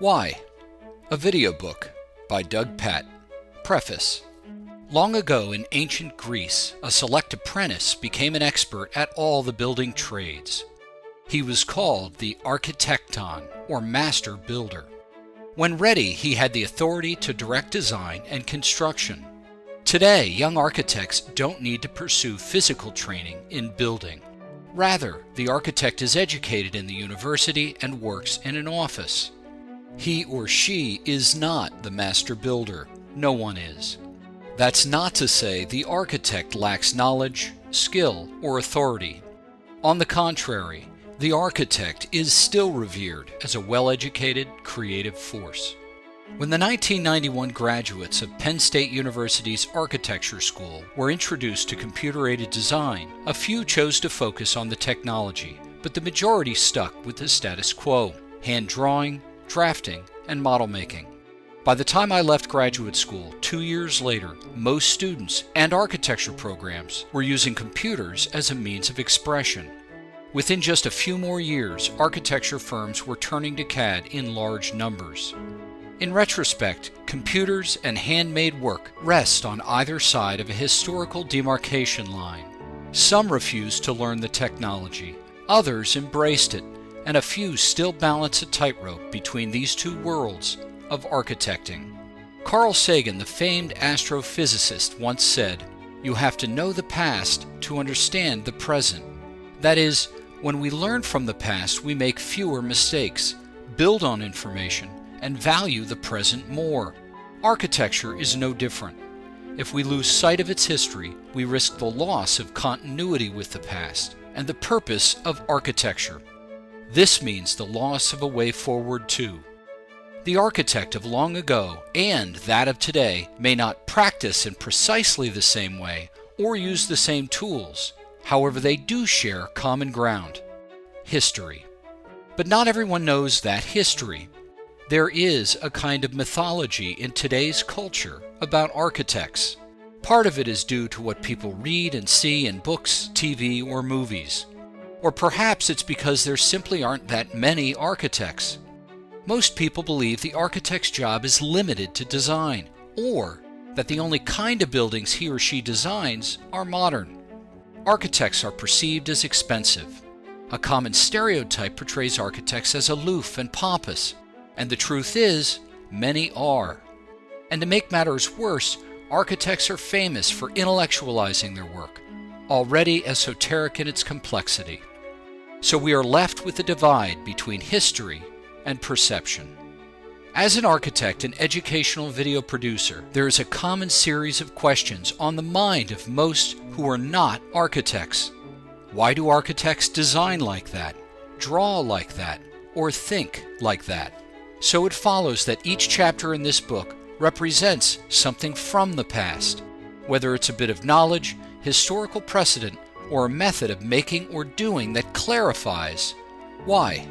Why? A video book by Doug Patt. Preface. Long ago in ancient Greece, a select apprentice became an expert at all the building trades. He was called the architekton, or master builder. When ready, he had the authority to direct design and construction. Today, young architects don't need to pursue physical training in building. Rather, the architect is educated in the university and works in an office. He or she is not the master builder. No one is. That's not to say the architect lacks knowledge, skill, or authority. On the contrary, the architect is still revered as a well-educated, creative force. When the 1991 graduates of Penn State University's Architecture School were introduced to computer-aided design, a few chose to focus on the technology, but the majority stuck with the status quo: hand drawing, drafting, and model making. By the time I left graduate school 2 years later, most students and architecture programs were using computers as a means of expression. Within just a few more years, architecture firms were turning to CAD in large numbers. In retrospect, computers and handmade work rest on either side of a historical demarcation line. Some refused to learn the technology, others embraced it, and a few still balance a tightrope between these two worlds of architecting. Carl Sagan, the famed astrophysicist, once said, "You have to know the past to understand the present." That is, when we learn from the past, we make fewer mistakes, build on information, and value the present more. Architecture is no different. If we lose sight of its history, we risk the loss of continuity with the past and the purpose of architecture. This means the loss of a way forward too. The architect of long ago and that of today may not practice in precisely the same way or use the same tools. However, they do share common ground: history. But not everyone knows that history. There is a kind of mythology in today's culture about architects. Part of it is due to what people read and see in books, TV, or movies. Or perhaps it's because there simply aren't that many architects. Most people believe the architect's job is limited to design, or that the only kind of buildings he or she designs are modern. Architects are perceived as expensive. A common stereotype portrays architects as aloof and pompous, and the truth is, many are. And to make matters worse, architects are famous for intellectualizing their work, already esoteric in its complexity. So we are left with a divide between history and perception. As an architect and educational video producer, there is a common series of questions on the mind of most who are not architects. Why do architects design like that, draw like that, or think like that? So it follows that each chapter in this book represents something from the past, whether it's a bit of knowledge, historical precedent, or a method of making or doing that clarifies why.